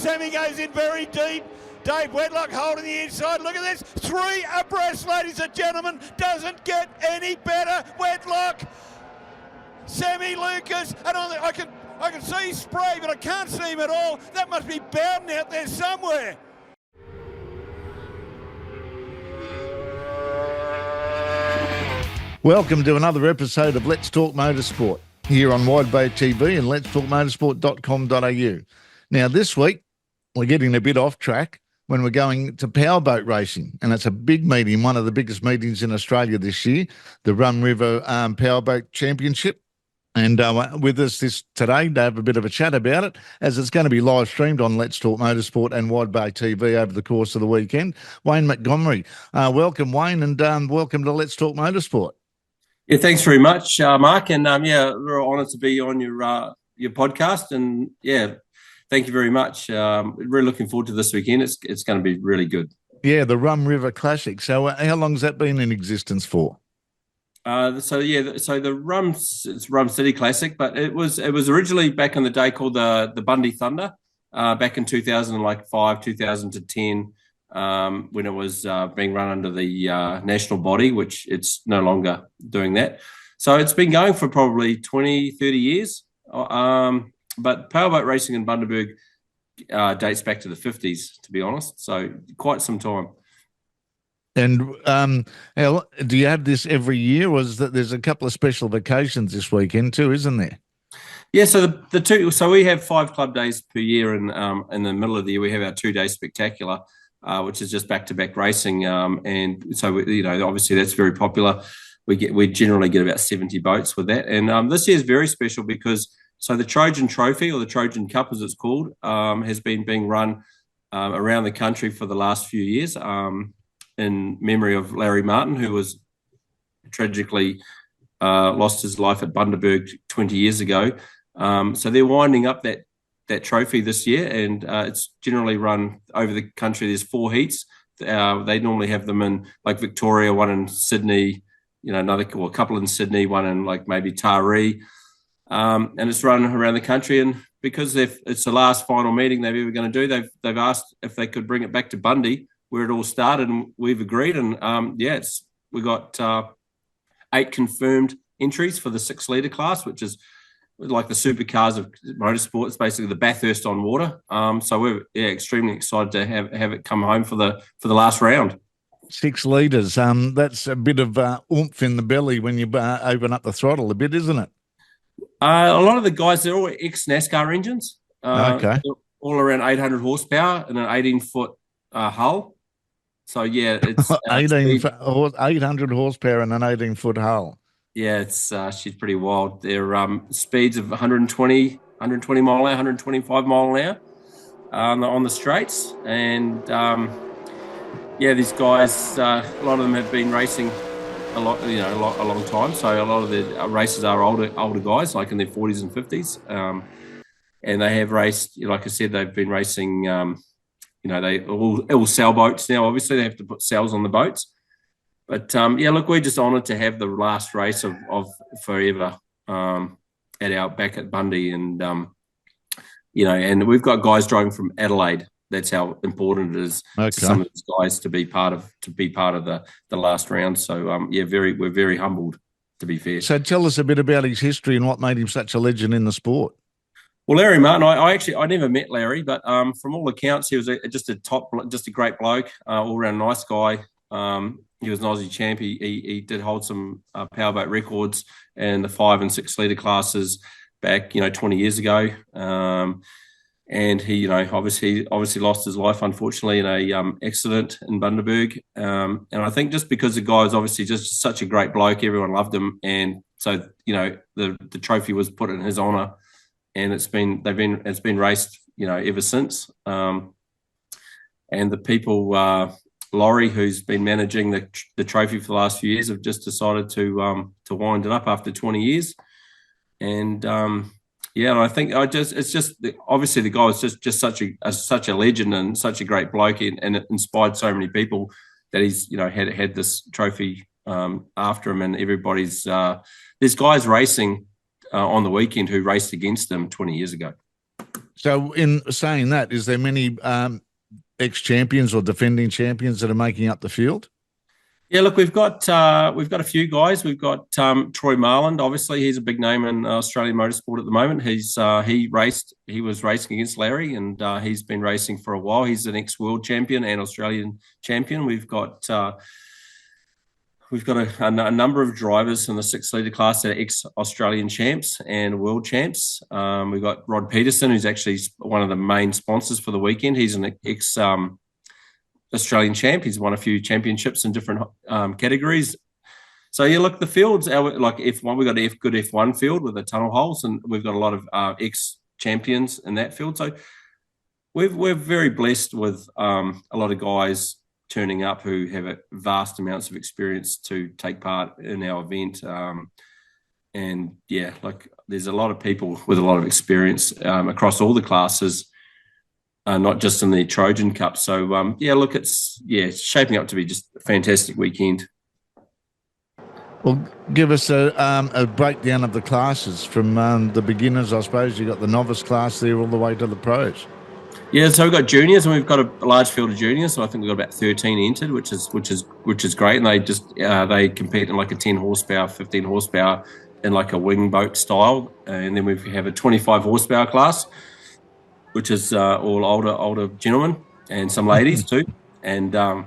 Sammy goes in very deep. Dave Wedlock holding the inside. Look at this. 3 abreast, ladies and gentlemen. Doesn't get any better. Wedlock, Sammy Lucas, and I can see Spray, but I can't see him at all. That must be Bowden out there somewhere. Welcome to another episode of Let's Talk Motorsport here on Wide Bay TV and letstalkmotorsport.com.au. Now, this week, we're getting a bit off track when we're going to powerboat racing, and it's a big meeting, one of the biggest meetings in Australia this year, the Rum River Powerboat Championship. And with us today to have a bit of a chat about it, as it's going to be live streamed on Let's Talk Motorsport and Wide Bay TV over the course of the weekend. Wayne Mongomery. Welcome, Wayne, and welcome to Let's Talk Motorsport. Yeah, thanks very much, Mark. And we're honoured to be on your podcast. And thank you very much. Really looking forward to this weekend. It's going to be really good. Yeah, the Rum River Classic. So how long has that been in existence for? So the Rum City Classic, but it was originally back in the day called the Bundy Thunder, back in 2005, 2010, when it was being run under the national body, which it's no longer doing that. So it's been going for probably 20, 30 years. But powerboat racing in Bundaberg dates back to the 50s, to be honest. So quite some time. And do you have this every year? Was that there's a couple of special vacations this weekend too, isn't there? Yeah, so the two. So we have 5 club days per year, and in the middle of the year we have our 2-day spectacular, which is just back-to-back racing. And so obviously that's very popular. We generally get about 70 boats with that, and this year is very special because the Trojan Trophy, or the Trojan Cup as it's called, has been being run around the country for the last few years. In memory of Larry Martin, who was tragically lost his life at Bundaberg 20 years ago. So they're winding up that trophy this year, and it's generally run over the country. There's 4 heats. They normally have them in like Victoria, one in Sydney, a couple in Sydney, one in like maybe Taree, and it's run around the country. And because it's the last final meeting they're ever going to do, they've asked if they could bring it back to Bundy, where it all started, and we've agreed. And we got 8 confirmed entries for the 6-litre class, which is like the supercars of motorsport. It's basically the Bathurst on water. So we're extremely excited to have it come home for the last round. 6 litres. That's a bit of oomph in the belly when you open up the throttle a bit, isn't it? A lot of the guys, they're all ex-NASCAR engines. Okay. All around 800 horsepower and an 18-foot hull. So it's 800 horsepower and an 18-foot hull. Yeah, she's pretty wild. They're speeds of 120 mile an hour, 125 mile an hour on the straights, and these guys, a lot of them have been racing a long time. So a lot of the racers are older guys, like in their 40s and 50s, and they have raced. Like I said, they've been racing. They all sailboats now. Obviously, they have to put sails on the boats. But we're just honoured to have the last race of forever back at Bundy, and and we've got guys driving from Adelaide. That's how important it is to some of these guys to be part of the last round. So we're very humbled, to be fair. So tell us a bit about his history and what made him such a legend in the sport. Well, Larry Martin, I never met Larry, but from all accounts, he was just a great bloke, all around nice guy. He was an Aussie champ. He did hold some powerboat records in the 5 and 6 litre classes back 20 years ago. And he obviously lost his life, unfortunately, in a accident in Bundaberg. And I think just because the guy was obviously just such a great bloke, everyone loved him, and so the trophy was put in his honour. And it's been raced, ever since. And the people, Laurie, who's been managing the trophy for the last few years, have just decided to wind it up after 20 years. And and I think obviously the guy was just such a legend and such a great bloke, and it inspired so many people that he's had this trophy after him, and everybody's there's guys racing on the weekend who raced against him 20 years ago. So, in saying that, is there many ex-champions or defending champions that are making up the field? Yeah, look, we've got a few guys. We've got Troy Marland. Obviously, he's a big name in Australian motorsport at the moment. He was racing against Larry, and he's been racing for a while. He's an ex-world champion and Australian champion. We've got a number of drivers in the 6-litre class that are ex-Australian champs and world champs. We've got Rod Peterson, who's actually one of the main sponsors for the weekend. He's an ex Australian champ. He's won a few championships in different categories. So yeah, look, the fields like F1. We've got a good F1 field with the tunnel holes, and we've got a lot of ex-champions in that field. So we're very blessed with a lot of guys turning up who have vast amounts of experience to take part in our event. And yeah, like there's a lot of people with a lot of experience across all the classes. Not just in the Trojan Cup. So, yeah, look, it's shaping up to be just a fantastic weekend. Well, give us a breakdown of the classes from the beginners, I suppose. You've got the novice class there all the way to the pros. Yeah, so we've got juniors, and we've got a large field of juniors. So I think we've got about 13 entered, which is great. And they compete in like a 10 horsepower, 15 horsepower in like a wing boat style. And then we have a 25 horsepower class, which is all older gentlemen and some ladies too. And then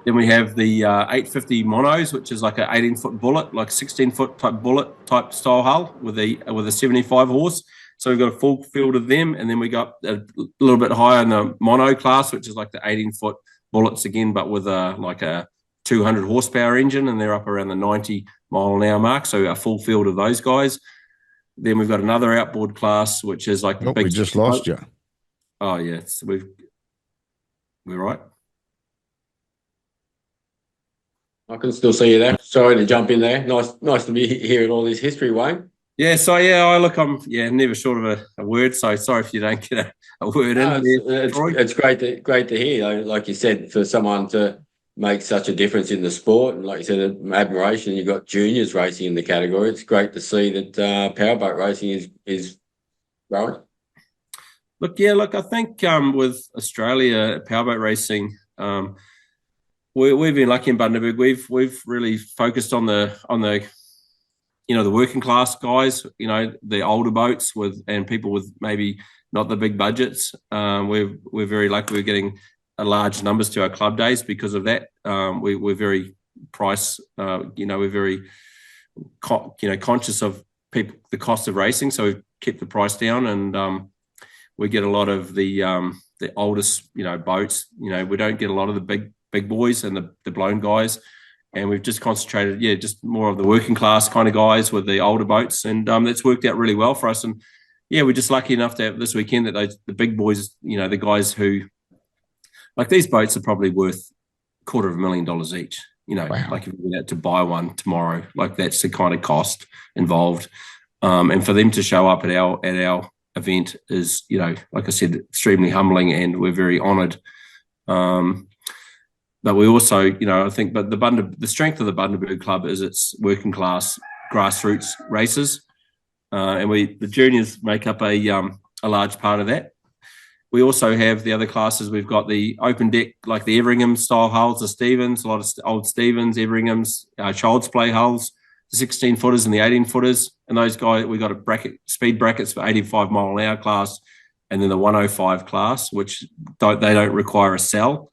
we have the 850 monos, which is like an 18-foot bullet, like 16-foot type bullet type style hull with a 75 horse. So we've got a full field of them. And then we got a little bit higher in the mono class, which is like the 18-foot bullets again, but with a 200 horsepower engine, and they're up around the 90 mile an hour mark. So a full field of those guys. Then we've got another outboard class, which is like the big. We just lost you. Oh yeah, so we're right. I can still see you there. Sorry to jump in there. Nice to be hearing all this history, Wayne. Yeah, so I'm never short of a word. So sorry if you don't get a word in. It's great to hear. Like you said, for someone to make such a difference in the sport, and like you said, admiration. You've got juniors racing in the category. It's great to see that powerboat racing is growing. Look, I think with Australia powerboat racing, we've been lucky in Bundaberg. We've really focused on the the working class guys, the older boats and people with maybe not the big budgets. We're very lucky. We're getting large numbers to our club days because of that. We're very price, we're very, conscious of people, the cost of racing. So we've kept the price down, and we get a lot of the oldest, boats. We don't get a lot of the big boys and the blown guys. And we've just concentrated, just more of the working class kind of guys with the older boats. And that's worked out really well for us. And yeah, we're just lucky enough to have this weekend that the big boys, the guys who, like these boats are probably worth $250,000 each. Wow. Like if we went out to buy one tomorrow, like that's the kind of cost involved. And for them to show up at our event is, like I said, extremely humbling, and we're very honoured. But we also, I think, but the strength of the Bundaberg Club is its working class grassroots races, and the juniors make up a large part of that. We also have the other classes. We've got the open deck, like the Everingham style hulls, the Stevens, a lot of old Stevens, Everinghams, Child's Play hulls, the 16-footers and the 18-footers. And those guys, we got speed brackets for 85 mile an hour class, and then the 105 class, which they don't require a cell.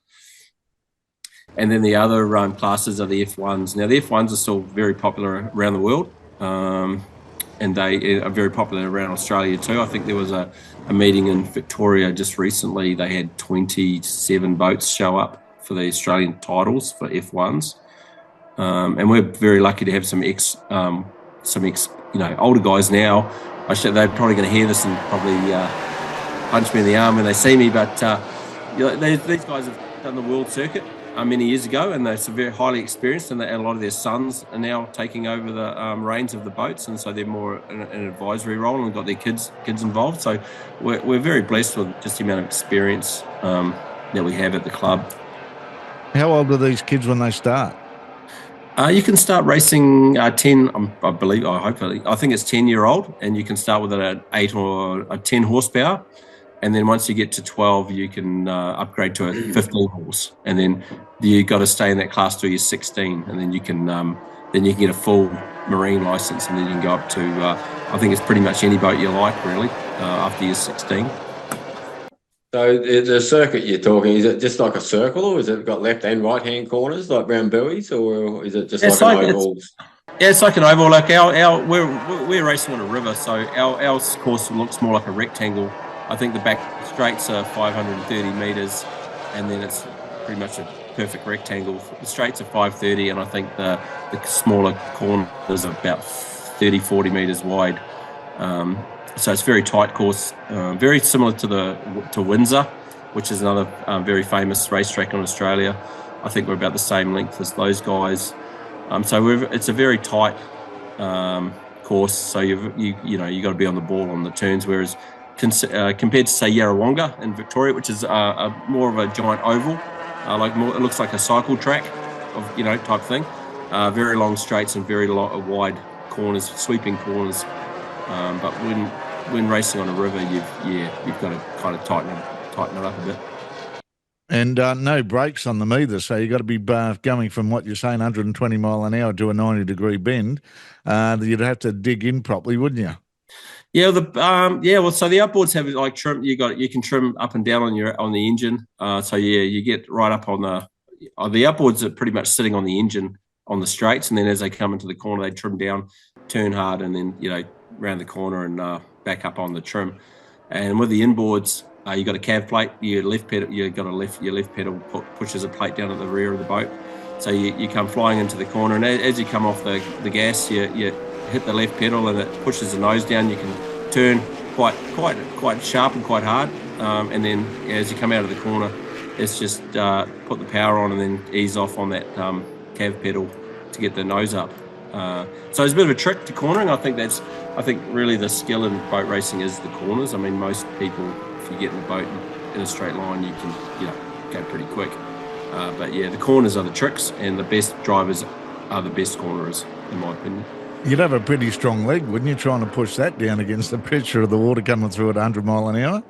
And then the other classes are the F1s. Now, the F1s are still very popular around the world, and they are very popular around Australia too. I think there was a meeting in Victoria just recently. They had 27 boats show up for the Australian titles for F1s. And we're very lucky to have some older guys now. They're probably going to hear this and probably punch me in the arm when they see me, but these guys have done the world circuit many years ago, and they're very highly experienced, and a lot of their sons are now taking over the reins of the boats, and so they're more in an advisory role and got their kids involved. So we're very blessed with just the amount of experience that we have at the club. How old are these kids when they start? You can start racing 10, I believe, hopefully, I think it's 10-year-old, and you can start with an 8 or a 10 horsepower. And then once you get to 12, you can upgrade to a 15 horse. And then you got to stay in that class till you're 16. And then you can get a full marine license, and then you can go up to, I think it's pretty much any boat you like, really, after you're 16. So the circuit you're talking, is it just like a circle, or is it got left and right hand corners like round buoys, or is it just like an oval? It's like an oval. Like we're racing on a river, so our course looks more like a rectangle. I think the back straights are 530 metres, and then it's pretty much a perfect rectangle. The straights are 530, and I think the smaller corners are about 30, 40 metres wide. So it's a very tight course, very similar to Windsor, which is another very famous racetrack in Australia. I think we're about the same length as those guys. So it's a very tight course. So you got to be on the ball on the turns. Whereas compared to say Yarrawonga in Victoria, which is more of a giant oval, it looks like a cycle track, type thing. Very long straights and very wide corners, sweeping corners. But when racing on a river, you've got to kind of tighten it up a bit. And no brakes on them either, so you've got to be going from what you're saying, 120 mile an hour to a 90-degree bend. You'd have to dig in properly, wouldn't you? Yeah, well, so the outboards have like trim. You can trim up and down on the engine. So you get right up on the outboards are pretty much sitting on the engine on the straights, and then as they come into the corner, they trim down, turn hard, and then round the corner and back up on the trim. And with the inboards, you got a cav plate. Your left pedal, your left pedal pushes a plate down at the rear of the boat. So you come flying into the corner, and as you come off the gas, you hit the left pedal, and it pushes the nose down. You can turn quite sharp and quite hard, and then as you come out of the corner, it's just put the power on and then ease off on that cav pedal to get the nose up. So it's a bit of a trick to cornering. I think really the skill in boat racing is the corners. I mean, most people, if you get in the boat in a straight line, you can go pretty quick. But yeah, the corners are the tricks, and the best drivers are the best cornerers, in my opinion. You'd have a pretty strong leg, wouldn't you, trying to push that down against the pressure of the water coming through at 100 mile an hour?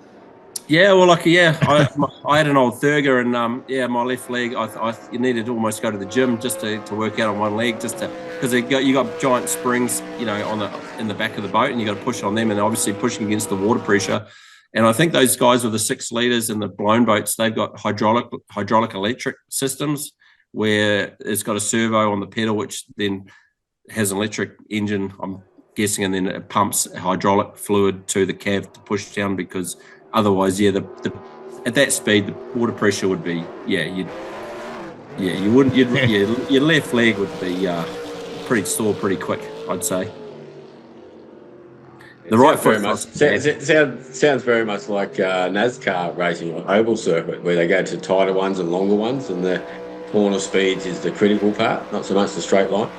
Yeah, well, I had an old Thurger, and my left leg, you needed to almost go to the gym just to work out on one leg, because you got giant springs, in the back of the boat, and you got to push on them, and obviously pushing against the water pressure. And I think those guys with the 6 litres and the blown boats, they've got hydraulic electric systems where it's got a servo on the pedal, which then has an electric engine, I'm guessing, and then it pumps hydraulic fluid to the cav to push down, because otherwise, at that speed, the water pressure would be, your left leg would be pretty sore pretty quick, I'd say. The right foot sounds very much like NASCAR racing on oval circuit, where they go to tighter ones and longer ones, and the corner speeds is the critical part, not so much the straight line.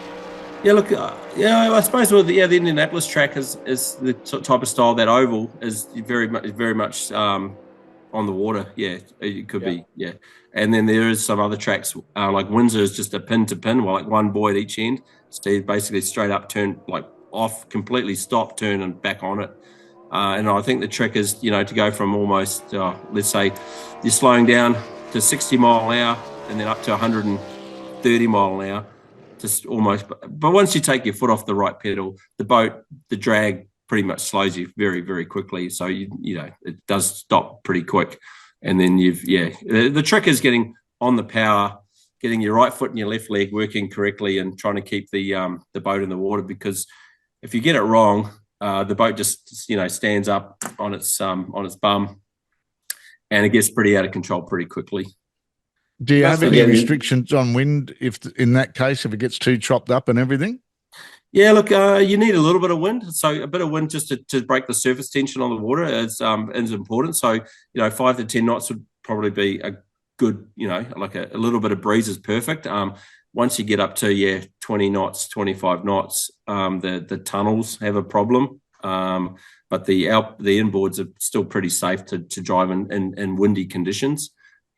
Yeah, look, I suppose the Indianapolis track is the type of style. That oval is very much on the water. Yeah, it could be. Yeah, and then there is some other tracks like Windsor is just a pin to pin, like one buoy at each end. So you basically straight up turn, like off, completely stop, turn, and back on it. And I think the trick is to go from almost let's say you're slowing down to 60 mile an hour and then up to 130 mile an hour. Just almost, but once you take your foot off the right pedal, the drag pretty much slows you very, very quickly. So it does stop pretty quick, and then the trick is getting on the power, getting your right foot and your left leg working correctly, and trying to keep the boat in the water. Because if you get it wrong, the boat just stands up on its bum, and it gets pretty out of control pretty quickly. Do you have any restrictions on wind if it gets too chopped up and everything? Yeah, look, you need a little bit of wind. So a bit of wind just to break the surface tension on the water is important. So, 5 to 10 knots would probably be a good, like a little bit of breeze is perfect. Once you get up to, 20 knots, 25 knots, the tunnels have a problem. But the inboards are still pretty safe to drive in windy conditions.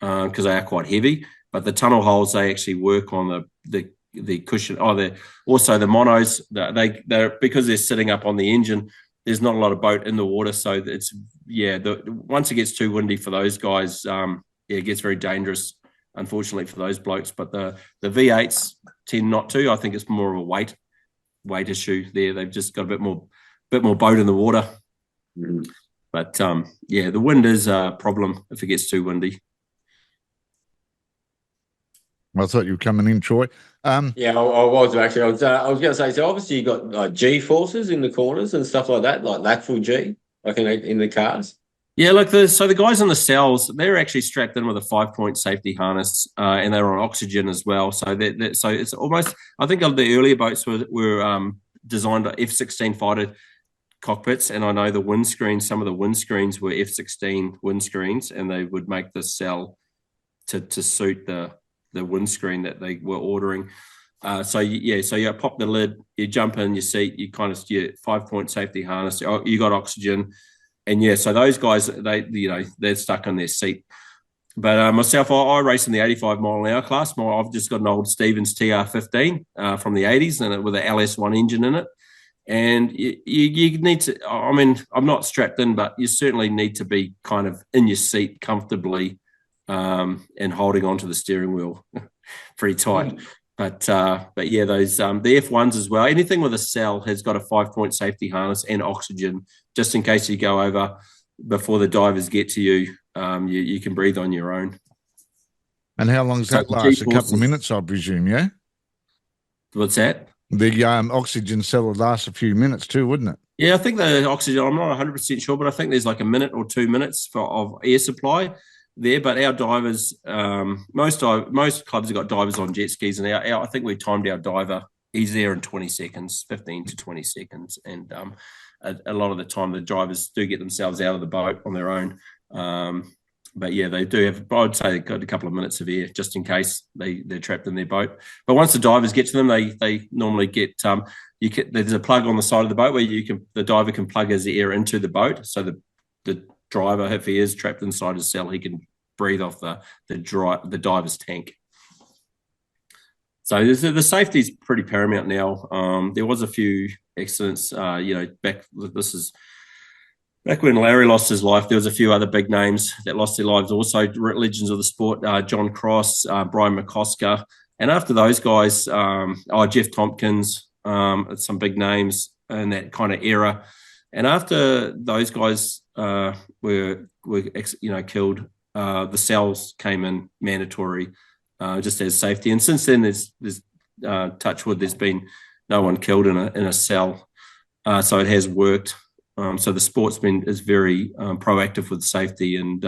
Because they are quite heavy, but the tunnel holes, they actually work on the cushion. They're also the monos. They're because they're sitting up on the engine. There's not a lot of boat in the water, so it's once it gets too windy for those guys, it gets very dangerous. Unfortunately for those blokes, but the V8s tend not to. I think it's more of a weight issue there. They've just got a bit more boat in the water. Mm. But the wind is a problem if it gets too windy. I thought you were coming in, Troy. Yeah, I was actually. I was going to say. So obviously you got G forces in the corners and stuff like that, like lateral G, like in the cars. Yeah, look, the guys on the cells, they're actually strapped in with a 5-point safety harness, and they're on oxygen as well. So so it's almost, I think the earlier boats were designed F-16 fighter cockpits, and I know some of the windscreens were F-16 windscreens, and they would make the cell to suit the windscreen that they were ordering. So you pop the lid, you jump in your seat, you 5-point safety harness, you got oxygen. And so those guys, they're stuck in their seat. But myself, I race in the 85 mile an hour class. I've just got an old Stevens TR15 from the 80s and with an LS1 engine in it. And you need to, I mean, I'm not strapped in, but you certainly need to be kind of in your seat comfortably and holding onto the steering wheel pretty tight. But yeah, those the F1s as well. Anything with a cell has got a 5-point safety harness and oxygen, just in case you go over before the divers get to you. You can breathe on your own. And how long does that last? A couple of minutes, I presume. Yeah. What's that? The oxygen cell would last a few minutes too, wouldn't it? Yeah, I think the oxygen. I'm not 100% sure, but I think there's like a minute or 2 minutes of air supply there. But our divers, most clubs have got divers on jet skis, and I think we timed our diver. He's there in 20 seconds, 15 to 20 seconds, and a lot of the time the drivers do get themselves out of the boat on their own. But yeah, they do have. I would say they've got a couple of minutes of air just in case they're trapped in their boat. But once the divers get to them, they normally get. There's a plug on the side of the boat where the diver can plug his air into the boat, so the driver, if he is trapped inside his cell, he can breathe off the diver's tank. So the safety is pretty paramount now. There was a few accidents, back when Larry lost his life. There was a few other big names that lost their lives also, legends of the sport, John Cross, Brian McCosker. And after those guys, Jeff Tompkins, some big names in that kind of era. And after those guys were killed, the cells came in mandatory just as safety. And since then, there's touch wood, there's been no one killed in a cell. So it has worked. So the sports is very proactive with safety. And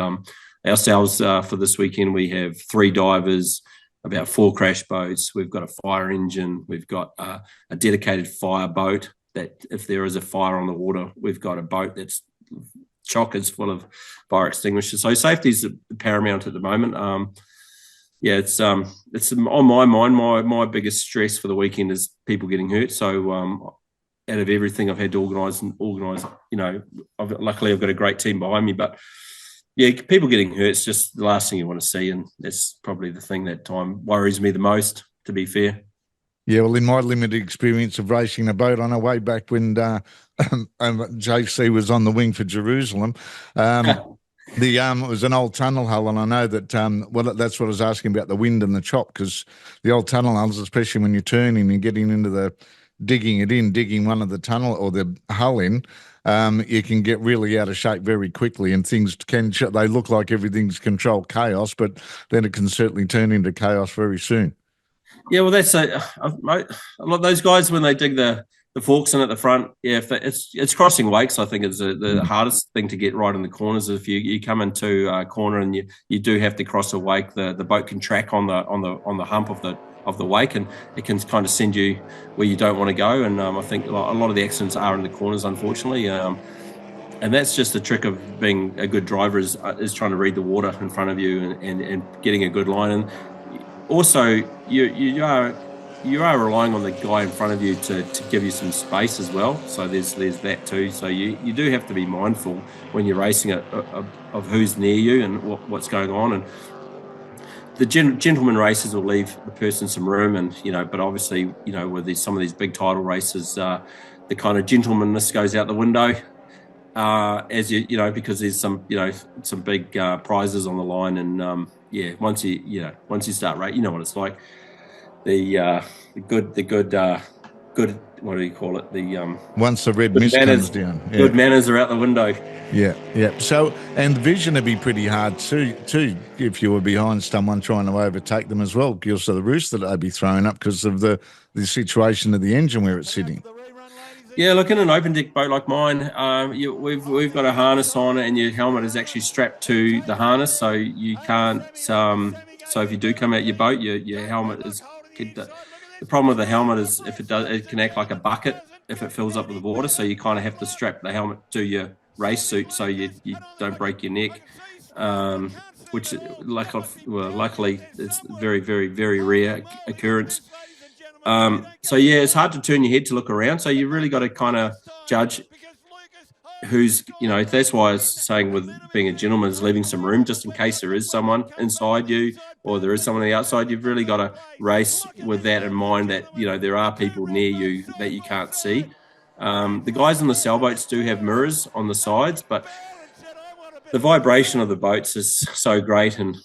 ourselves for this weekend, we have 3 divers, about 4 crash boats. We've got a fire engine. We've got a dedicated fire boat that if there is a fire on the water, we've got a boat that's chockers full of fire extinguishers. So safety is paramount at the moment. It's on my mind. My biggest stress for the weekend is people getting hurt. So out of everything I've had to organise, luckily I've got a great team behind me. But yeah, people getting hurt is just the last thing you want to see, and that's probably the thing that worries me the most, to be fair. Yeah, well, in my limited experience of racing a boat on our way back when JC was on the wing for Jerusalem, it was an old tunnel hull, and I know that that's what I was asking about, the wind and the chop, because the old tunnel hulls, especially when you're turning and getting into the digging one of the tunnel or the hull in, you can get really out of shape very quickly, and things they look like everything's controlled chaos, but then it can certainly turn into chaos very soon. Yeah, well, that's a lot of those guys when they dig the forks in at the front. Yeah, it's crossing wakes. I think is the hardest thing to get right in the corners. If you come into a corner and you do have to cross a wake, the boat can track on the hump of the wake, and it can kind of send you where you don't want to go. And I think a lot of the accidents are in the corners, unfortunately. And that's just the trick of being a good driver is trying to read the water in front of you and getting a good line. And also, you are relying on the guy in front of you to give you some space as well. So there's that too. So you do have to be mindful when you're racing of who's near you and what's going on. And the gentleman races will leave the person some room, and but obviously with some of these big title races, the kind of gentlemanness goes out the window, as because there's some big prizes on the line, and once you start racing, you know what it's like. The good, what do you call it? The once the red mist comes down, good manners are out the window. Yeah. So, and the vision would be pretty hard too, if you were behind someone trying to overtake them as well, because of the roost that they'd be throwing up because of the situation of the engine where it's sitting. Yeah, look, in an open deck boat like mine, we've got a harness on, and your helmet is actually strapped to the harness, so you can't. So if you do come out your boat, your helmet is. The problem with the helmet is if it can act like a bucket if it fills up with water. So you kind of have to strap the helmet to your race suit so you don't break your neck. Which luckily it's very, very, very rare occurrence. So it's hard to turn your head to look around. So you really got to kind of judge who's, that's why I was saying with being a gentleman is leaving some room just in case there is someone inside you or there is someone on the outside. You've really got to race with that in mind that, there are people near you that you can't see. The guys in the sailboats do have mirrors on the sides, but the vibration of the boats is so great, and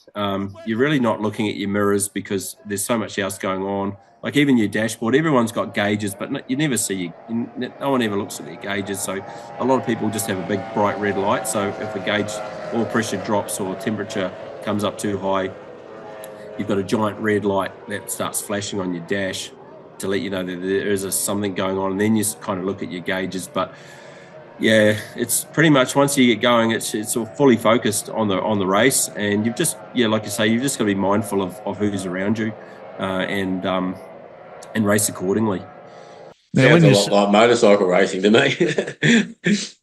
you're really not looking at your mirrors because there's so much else going on. Like even your dashboard, everyone's got gauges, but you never see no one ever looks at their gauges. So a lot of people just have a big bright red light. So if a gauge oil pressure drops or temperature comes up too high, you've got a giant red light that starts flashing on your dash to let you know that there is something going on. And then you kind of look at your gauges. But yeah, it's pretty much once you get going, it's all fully focused on the race, and you've just like you say, you've just got to be mindful of who's around you, and race accordingly. Now, sounds a lot like motorcycle racing to me.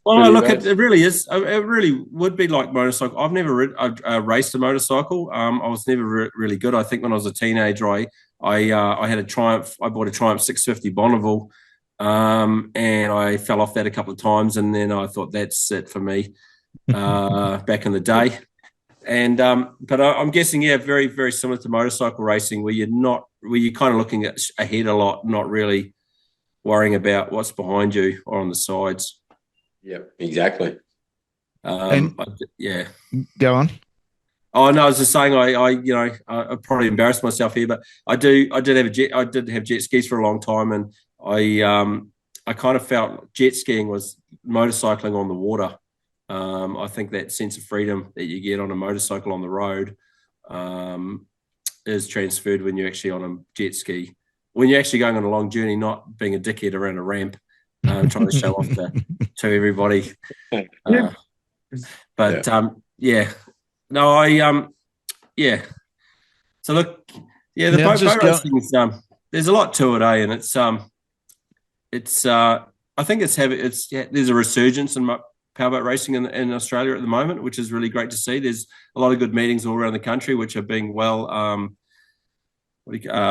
Well, look, it really is. It really would be like motorcycle. I've never raced a motorcycle. I was never really good. I think when I was a teenager, I had a Triumph. I bought a Triumph 650 Bonneville. And I fell off that a couple of times, and then I thought that's it for me back in the day. And but I'm guessing, very, very similar to motorcycle racing, where you're kind of looking ahead a lot, not really worrying about what's behind you or on the sides. Yep, exactly. Go on. Oh no, I was just saying I probably embarrassed myself here, but I did have jet skis for a long time, and I kind of felt jet skiing was motorcycling on the water. I think that sense of freedom that you get on a motorcycle on the road is transferred when you're actually on a jet ski. When you're actually going on a long journey, not being a dickhead around a ramp, trying to show off to everybody. So look, the boat racing is there's a lot to it, and it's I think there's a resurgence in powerboat racing in Australia at the moment, which is really great to see. There's a lot of good meetings all around the country, which are being a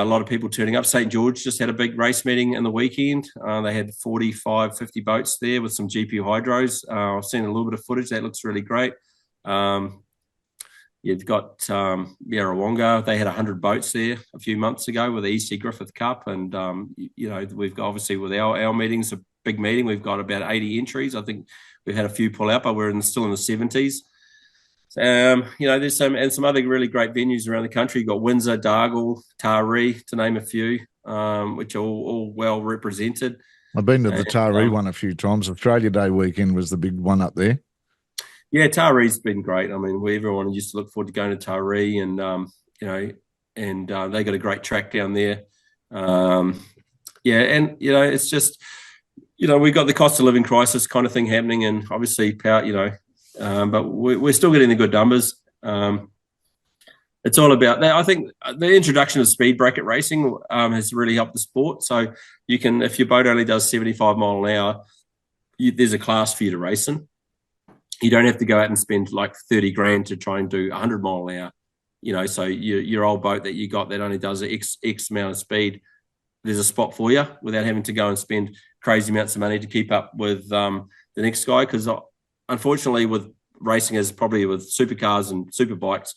lot of people turning up. St. George just had a big race meeting in the weekend. They had 45, 50 boats there with some GP hydros. I've seen a little bit of footage. That looks really great. You've got Yarrawonga. They had 100 boats there a few months ago with the EC Griffith Cup. And, we've got, obviously, with our meetings, a big meeting, we've got about 80 entries. I think we've had a few pull out, but we're still in the 70s. There's some other really great venues around the country. You've got Windsor, Dargle, Taree, to name a few, which are all well represented. I've been to the Taree one a few times. Australia Day weekend was the big one up there. Yeah, Taree's been great. I mean, everyone used to look forward to going to Taree, and they got a great track down there. It's just, we've got the cost of living crisis kind of thing happening, and obviously, but we're still getting the good numbers. It's all about that. I think the introduction of speed bracket racing has really helped the sport. So you can, if your boat only does 75 mile an hour, there's a class for you to race in. You don't have to go out and spend like 30 grand to try and do 100 mile an hour. So your old boat that you got that only does X amount of speed, there's a spot for you without having to go and spend crazy amounts of money to keep up with the next guy. Because unfortunately, with racing, as probably with supercars and superbikes,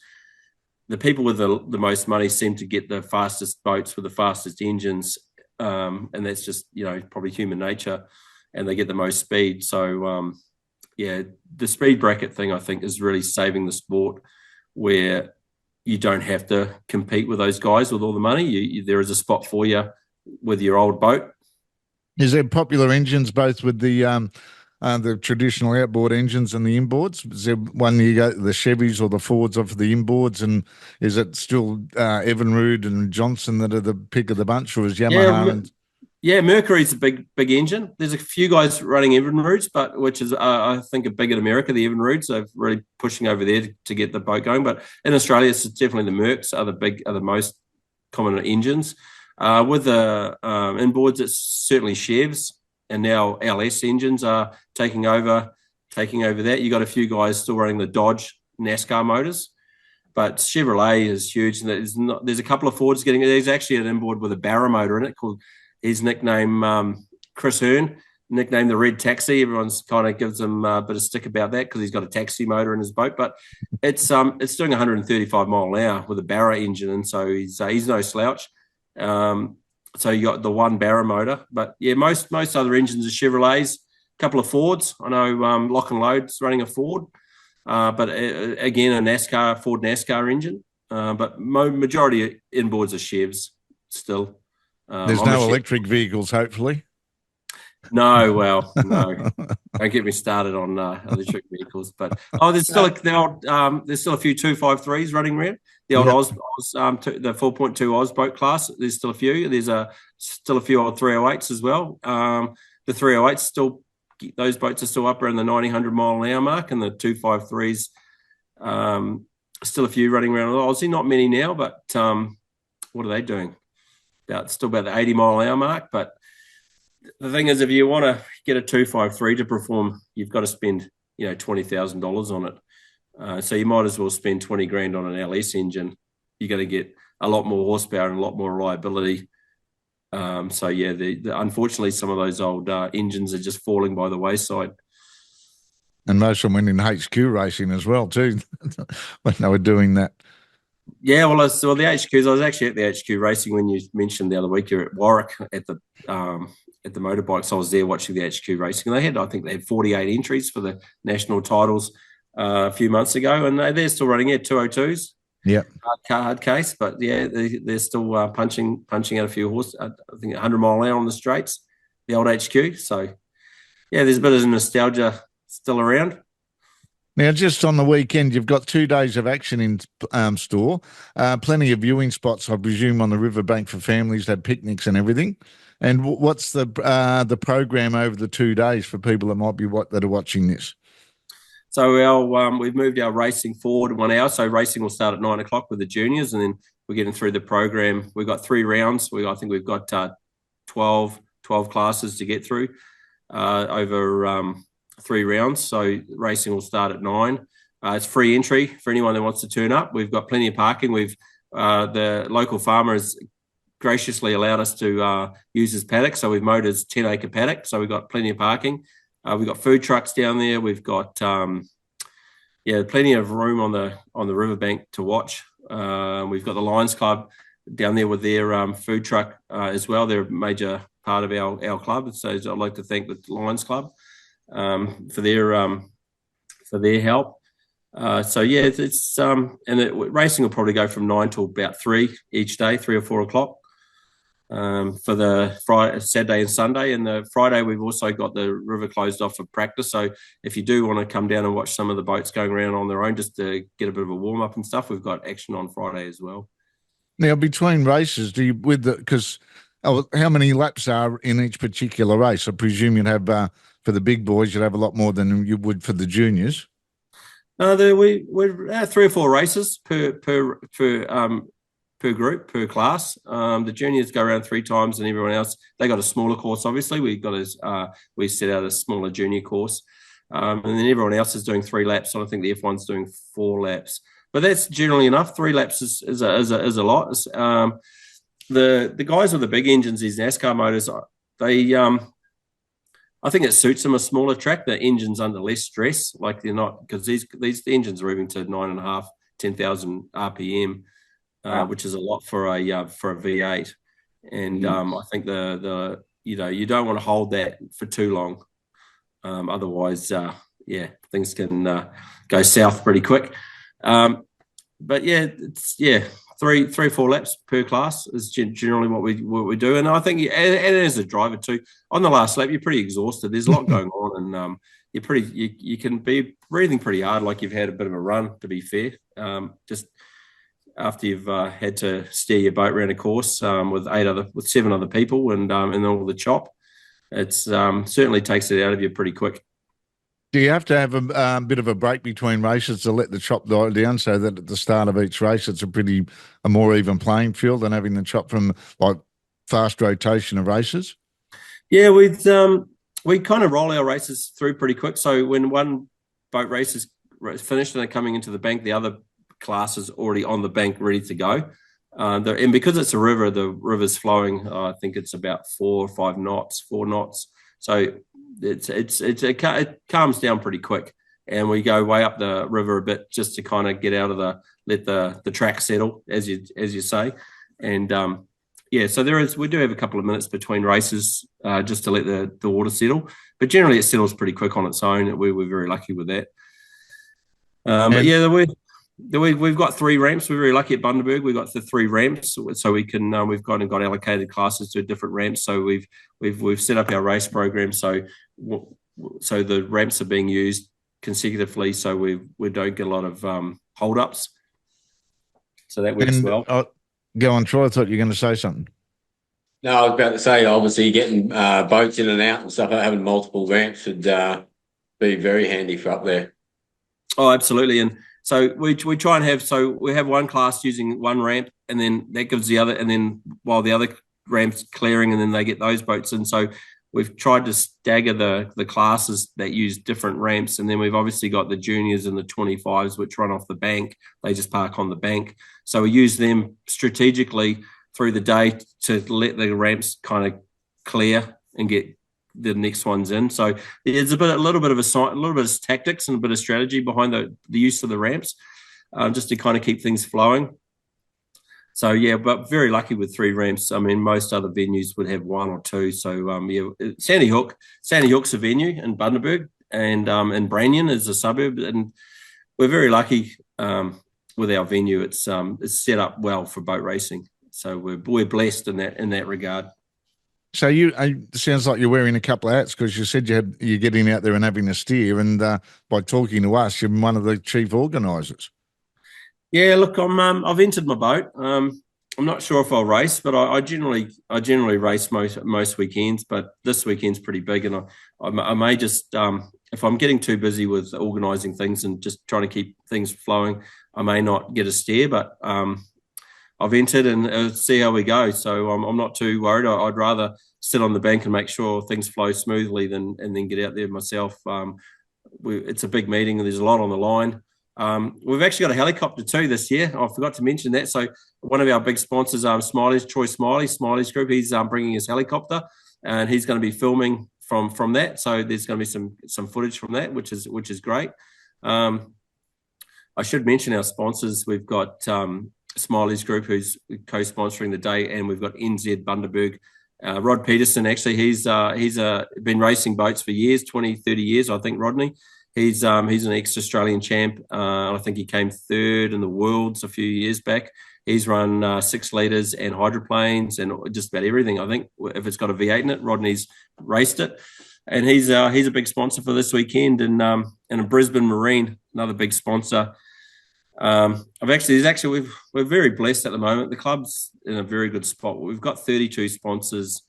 the people with the most money seem to get the fastest boats with the fastest engines, and that's just probably human nature, and they get the most speed. So the speed bracket thing I think is really saving the sport, where you don't have to compete with those guys with all the money. There is a spot for you with your old boat. Is there popular engines both with the traditional outboard engines and the inboards? Is there one you go the Chevys or the Fords of the inboards, and is it still Evinrude and Johnson that are the pick of the bunch, or is Yamaha? Mercury's a big engine. There's a few guys running Evinrudes, but which is I think big in America. The Evinrudes are really pushing over there to get the boat going. But in Australia, it's definitely the Mercs are the most common engines. With the inboards, it's certainly Chevs, and now LS engines are taking over that. You got a few guys still running the Dodge NASCAR motors, but Chevrolet is huge. And there's a couple of Fords getting it. There's actually an inboard with a Barra motor in it called his nickname, Chris Hearn, nicknamed the Red Taxi. Everyone's kind of gives him a bit of stick about that because he's got a taxi motor in his boat, but it's doing 135 mile an hour with a Barra engine, and so he's no slouch. So you got the one Barra motor, but yeah, most other engines are Chevrolets, a couple of Fords. I know Lock and Load's running a Ford, but again a Ford NASCAR engine. But majority of inboards are Chevs still. There's no electric vehicles, hopefully. No. Don't get me started on electric vehicles. But there's still a few 253s running around. The old Oz, the 4.2 Oz boat class. There's still a few. There's still a few old 308s as well. The 308s still, those boats are still up around the 100 mile an hour mark, and the 253s, still a few running around Aussie. Not many now, but what are they doing? Still about the 80 mile an hour mark. But the thing is, if you want to get a 253 to perform, you've got to spend $20,000 on it. So you might as well spend 20 grand on an LS engine. You're going to get a lot more horsepower and a lot more reliability. Unfortunately, some of those old engines are just falling by the wayside. And most of them went in HQ racing as well too, when they were doing that. Yeah, well, the HQs. I was actually at the HQ racing when you mentioned the other week you're at Warwick at the motorbikes. I was there watching the HQ racing. I think they had 48 entries for the national titles a few months ago, and they're still running 202s. Yeah, hard case, but yeah, they're still punching out a few horses. I think 100 mile an hour on the straights, the old HQ. So yeah, there's a bit of nostalgia still around. Now, just on the weekend, you've got 2 days of action in store. Plenty of viewing spots, I presume, on the riverbank for families to have picnics and everything. And what's the program over the 2 days for people that might be that are watching this? So we've moved our racing forward 1 hour. So racing will start at 9 o'clock with the juniors, and then we're getting through the program. We've got 3 rounds. I think we've got 12 classes to get through over 3 rounds. So racing will start at 9. It's free entry for anyone that wants to turn up. We've got plenty of parking. The local farmer has graciously allowed us to use his paddock. So we've mowed his 10-acre paddock. So we've got plenty of parking. We've got food trucks down there. We've got plenty of room on the riverbank to watch. We've got the Lions Club down there with their food truck as well. They're a major part of our club. So I'd like to thank the Lions Club for their help. Racing will probably go from 9 till about 3 each day, 3 or 4 o'clock. For the Friday, Saturday and Sunday. And the Friday, we've also got the river closed off for practice. So if you do want to come down and watch some of the boats going around on their own just to get a bit of a warm-up and stuff, we've got action on Friday as well. Now, between races, how many laps are in each particular race? I presume you'd have, for the big boys, you'd have a lot more than you would for the juniors. We're 3 or 4 races per group, per class. The juniors go around 3 times, and everyone else, they got a smaller course. Obviously, we set out a smaller junior course, and then everyone else is doing 3 laps. So I think the F1's doing 4 laps, but that's generally enough. 3 laps is a lot. The guys with the big engines, these NASCAR motors, I think it suits them a smaller track. The engine's under less stress, like they're not, because these engines are moving to 9.5 10,000 RPM, which is a lot for a V8. And I think you don't want to hold that for too long, otherwise, things can go south pretty quick. But it's 3-4 laps per class is generally what we do. And I think, and as a driver too, on the last lap you're pretty exhausted. There's a lot going on, and you can be breathing pretty hard, like you've had a bit of a run. To be fair, just after you've had to steer your boat around a course with 7 other people and all the chop, it's certainly takes it out of you pretty quick. Do you have to have a bit of a break between races to let the chop die down, so that at the start of each race it's a more even playing field than having the chop from like fast rotation of races? Yeah, we kind of roll our races through pretty quick. So when one boat race is finished and they're coming into the bank, the other class is already on the bank ready to go. And because it's a river, the river's flowing, I think it's about 4 knots. So it calms down pretty quick, and we go way up the river a bit just to kind of get out of let the track settle, as you say. And so we do have a couple of minutes between races just to let the water settle, but generally it settles pretty quick on its own. We're very lucky with that. We've got 3 ramps. We're very lucky at Bundaberg. We've got the 3 ramps, so we can we've got allocated classes to different ramps. So we've set up our race program so the ramps are being used consecutively, so we don't get a lot of hold-ups. So that works well. Go on, Troy. I thought you were going to say something. No, I was about to say, obviously getting boats in and out and stuff, having multiple ramps would be very handy for up there. Oh, absolutely. And so we try and we have one class using one ramp, and then that gives the other, and then while the other ramp's clearing, and then they get those boats in. So we've tried to stagger the classes that use different ramps, and then we've obviously got the juniors and the 25s which run off the bank. They just park on the bank. So we use them strategically through the day to let the ramps kind of clear and get the next ones in. So there's a little bit of tactics and a bit of strategy behind the use of the ramps, just to kind of keep things flowing. So but very lucky with 3 ramps. I mean, most other venues would have 1 or 2. So Sandy Hook's a venue in Bundaberg, and Branyan is a suburb, and we're very lucky with our venue. It's set up well for boat racing. So we're blessed in that regard. So it sounds like you're wearing a couple of hats, because you said you're getting out there and having a steer, and by talking to us, you're one of the chief organisers. Yeah, look, I've entered my boat. I'm not sure if I'll race, but I generally race most weekends. But this weekend's pretty big, and I may just if I'm getting too busy with organising things and just trying to keep things flowing, I may not get a steer. But I've entered and see how we go. So I'm not too worried. I'd rather sit on the bank and make sure things flow smoothly and then get out there myself. It's a big meeting and there's a lot on the line. We've actually got a helicopter too this year. I forgot to mention that. So one of our big sponsors, Smiley's Group, he's bringing his helicopter, and he's going to be filming from that. So there's going to be some footage from that, which is great. I should mention our sponsors. We've got Smiley's Group, who's co-sponsoring the day, and we've got NZ Bundaberg. Rod Peterson, actually, he's been racing boats for years, 20, 30 years, I think, Rodney. He's an ex-Australian champ. I think he came 3rd in the Worlds a few years back. He's run 6 litres and hydroplanes and just about everything. I think if it's got a V8 in it, Rodney's raced it. And he's a big sponsor for this weekend. And a Brisbane Marine, another big sponsor. We're very blessed at the moment. The club's in a very good spot. We've got 32 sponsors.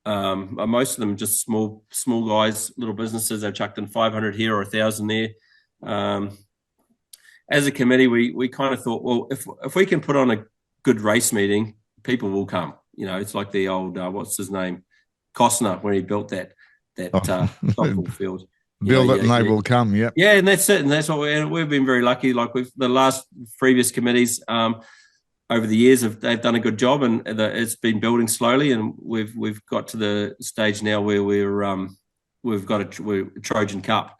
Most of them just small guys, little businesses. They've chucked in 500 here or 1,000 there. As a committee, we kind of thought, well, if we can put on a good race meeting, people will come. You know, it's like the old what's his name, Costner, when he built that softball field. Build it and they will come. Yeah. Yeah, and that's it. And that's what we've been very lucky. Like the last previous committees over the years, they've done a good job, and it's been building slowly. And we've got to the stage now where we've got a Trojan Cup.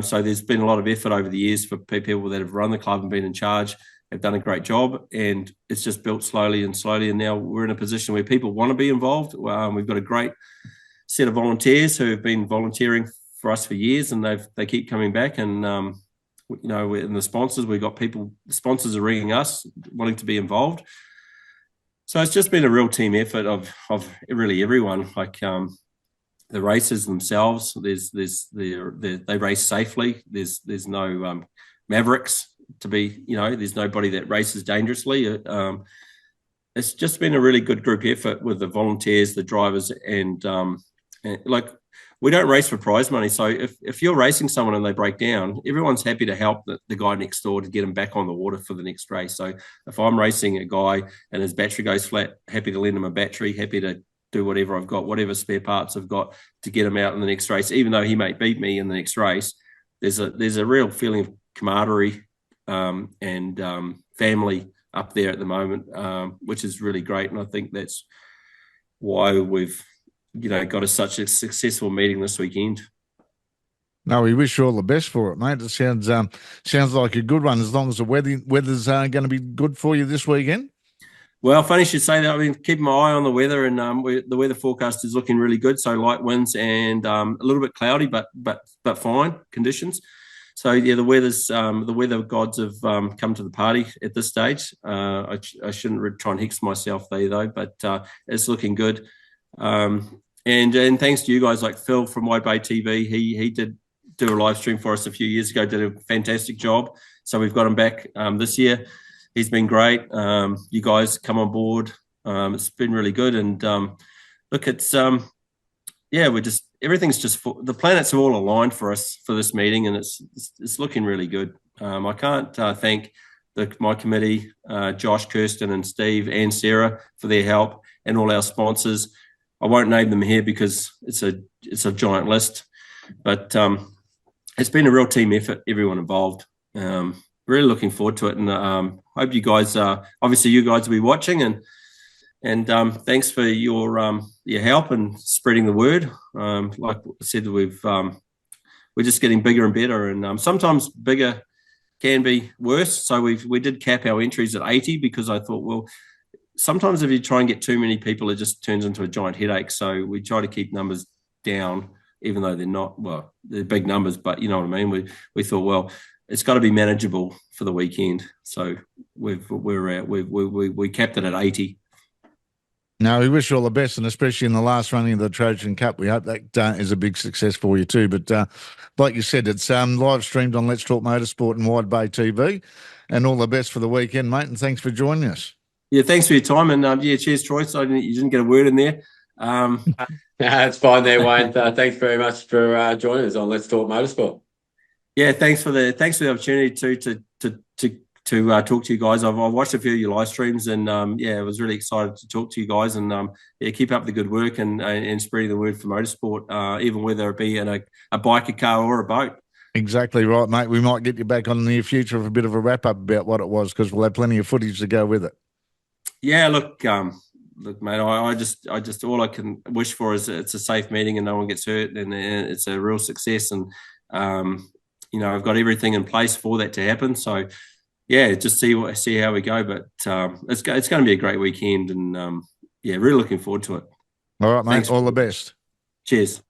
So there's been a lot of effort over the years for people that have run the club and been in charge, have done a great job, and it's just built slowly and slowly. And now we're in a position where people want to be involved. We've got a great set of volunteers who have been volunteering for us for years, and they keep coming back. And and the sponsors, the sponsors are ringing us wanting to be involved. So it's just been a real team effort of really everyone. Like the races themselves, they race safely. There's no mavericks to be. There's nobody that races dangerously. It's just been a really good group effort with the volunteers, the drivers, and we don't race for prize money. So if you're racing someone and they break down, everyone's happy to help the guy next door to get him back on the water for the next race. So if I'm racing a guy and his battery goes flat, happy to lend him a battery, happy to do whatever I've got, whatever spare parts I've got to get him out in the next race, even though he may beat me in the next race. There's a real feeling of camaraderie and family up there at the moment, which is really great. And I think that's why we've got such a successful meeting this weekend. No, we wish you all the best for it, mate. It sounds like a good one, as long as the weather's going to be good for you this weekend. Well, funny you should say that. I've been keeping my eye on the weather, and the weather forecast is looking really good. So light winds and a little bit cloudy, but fine conditions. So yeah, the weather gods have come to the party at this stage. I shouldn't try and hex myself there though, but it's looking good. And thanks to you guys like Phil from Wide Bay TV, he did do a live stream for us a few years ago, did a fantastic job. So we've got him back this year. He's been great. You guys come on board. It's been really good. And look, it's everything's just the planets are all aligned for us for this meeting, and it's looking really good. I can't thank my committee, Josh, Kirsten, and Steve, and Sarah for their help, and all our sponsors. I won't name them here because it's a giant list, but it's been a real team effort. Everyone involved. Really looking forward to it, and hope you guys. Obviously, you guys will be watching, and thanks for your help and spreading the word. Like I said, we're just getting bigger and better, and sometimes bigger can be worse. So we did cap our entries at 80 because I thought, well, sometimes if you try and get too many people, it just turns into a giant headache. So we try to keep numbers down, even though they're big numbers, but you know what I mean? We thought, well, it's got to be manageable for the weekend. So we capped it at 80. No, we wish you all the best, and especially in the last running of the Trojan Cup, we hope that is a big success for you too. But like you said, it's live streamed on Let's Talk Motorsport and Wide Bay TV, and all the best for the weekend, mate, and thanks for joining us. Yeah, thanks for your time, and cheers, Troy. So you didn't get a word in there. It's fine there, Wayne. Thanks very much for joining us on Let's Talk Motorsport. Yeah, thanks for the opportunity to talk to you guys. I've watched a few of your live streams, and I was really excited to talk to you guys. And keep up the good work and spreading the word for motorsport, even whether it be in a bike, a car, or a boat. Exactly right, mate. We might get you back on in the near future for a bit of a wrap up about what it was, because we'll have plenty of footage to go with it. Yeah, look, mate. I just all I can wish for is it's a safe meeting and no one gets hurt, and it's a real success. And I've got everything in place for that to happen. So yeah, just see how we go. But it's going to be a great weekend, and really looking forward to it. All right, mate. Thanks. All the best. Cheers.